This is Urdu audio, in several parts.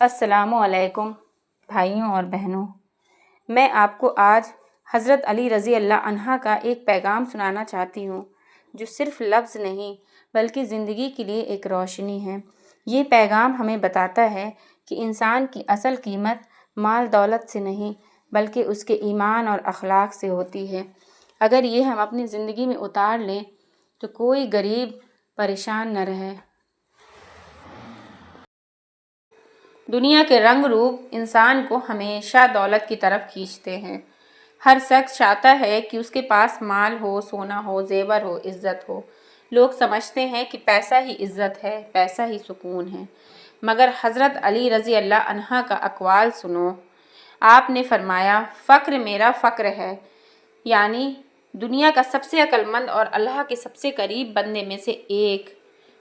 السلام علیکم بھائیوں اور بہنوں، میں آپ کو آج حضرت علی رضی اللہ عنہ کا ایک پیغام سنانا چاہتی ہوں جو صرف لفظ نہیں بلکہ زندگی کے لیے ایک روشنی ہے۔ یہ پیغام ہمیں بتاتا ہے کہ انسان کی اصل قیمت مال دولت سے نہیں بلکہ اس کے ایمان اور اخلاق سے ہوتی ہے۔ اگر یہ ہم اپنی زندگی میں اتار لیں تو کوئی غریب پریشان نہ رہے۔ دنیا کے رنگ روپ انسان کو ہمیشہ دولت کی طرف کھینچتے ہیں۔ ہر شخص چاہتا ہے کہ اس کے پاس مال ہو، سونا ہو، زیور ہو، عزت ہو۔ لوگ سمجھتے ہیں کہ پیسہ ہی عزت ہے، پیسہ ہی سکون ہے، مگر حضرت علی رضی اللہ عنہ کا اقوال سنو۔ آپ نے فرمایا، فقر میرا فقر ہے، یعنی دنیا کا سب سے عقل مند اور اللہ کے سب سے قریب بندے میں سے ایک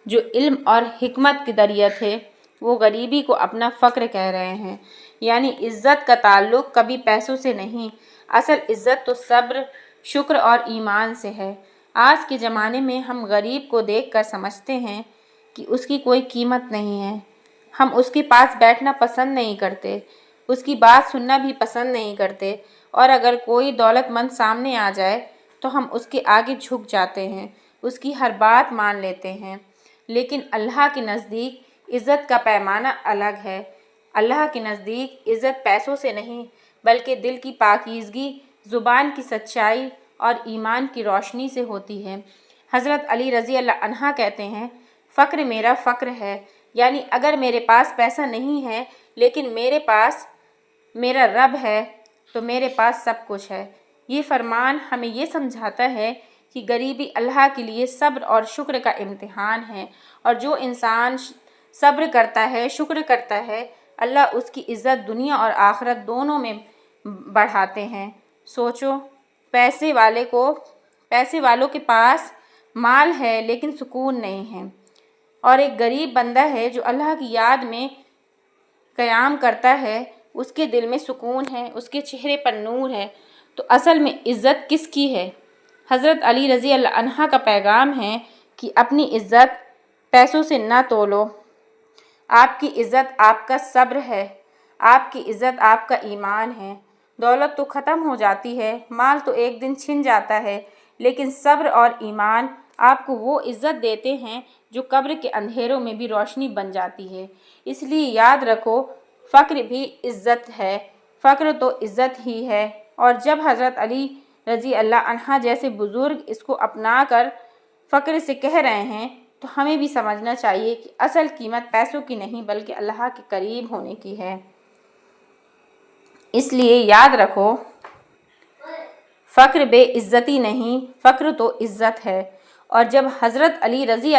جو علم اور حکمت کے دریا تھے، وہ غریبی کو اپنا فقر کہہ رہے ہیں۔ یعنی عزت کا تعلق کبھی پیسوں سے نہیں، اصل عزت تو صبر، شکر اور ایمان سے ہے۔ آج کے زمانے میں ہم غریب کو دیکھ کر سمجھتے ہیں کہ اس کی کوئی قیمت نہیں ہے۔ ہم اس کے پاس بیٹھنا پسند نہیں کرتے، اس کی بات سننا بھی پسند نہیں کرتے، اور اگر کوئی دولت مند سامنے آ جائے تو ہم اس کے آگے جھک جاتے ہیں، اس کی ہر بات مان لیتے ہیں۔ لیکن اللہ کے نزدیک عزت کا پیمانہ الگ ہے۔ اللہ کے نزدیک عزت پیسوں سے نہیں بلکہ دل کی پاکیزگی، زبان کی سچائی اور ایمان کی روشنی سے ہوتی ہے۔ حضرت علی رضی اللہ عنہ کہتے ہیں، فقر میرا فقر ہے، یعنی اگر میرے پاس پیسہ نہیں ہے لیکن میرے پاس میرا رب ہے تو میرے پاس سب کچھ ہے۔ یہ فرمان ہمیں یہ سمجھاتا ہے کہ غریبی اللہ کے لیے صبر اور شکر کا امتحان ہے، اور جو انسان صبر کرتا ہے، شکر کرتا ہے، اللہ اس کی عزت دنیا اور آخرت دونوں میں بڑھاتے ہیں۔ سوچو، پیسے والوں کے پاس مال ہے لیکن سکون نہیں ہے، اور ایک غریب بندہ ہے جو اللہ کی یاد میں قیام کرتا ہے، اس کے دل میں سکون ہے، اس کے چہرے پر نور ہے۔ تو اصل میں عزت کس کی ہے؟ حضرت علی رضی اللہ عنہ کا پیغام ہے کہ اپنی عزت پیسوں سے نہ تولو۔ آپ کی عزت آپ کا صبر ہے، آپ کی عزت آپ کا ایمان ہے۔ دولت تو ختم ہو جاتی ہے، مال تو ایک دن چھن جاتا ہے، لیکن صبر اور ایمان آپ کو وہ عزت دیتے ہیں جو قبر کے اندھیروں میں بھی روشنی بن جاتی ہے۔ اس لیے یاد رکھو، فقر بھی عزت ہے، فقر تو عزت ہی ہے۔ اور جب حضرت علی رضی اللہ عنہ جیسے بزرگ اس کو اپنا کر فقر سے کہہ رہے ہیں تو ہمیں بھی سمجھنا چاہیے کہ اصل قیمت پیسوں کی نہیں بلکہ اللہ کے قریب ہونے کی ہے۔ اس لیے یاد رکھو، فقر بے عزتی نہیں، فقر تو عزت ہے۔ اور جب حضرت علی رضی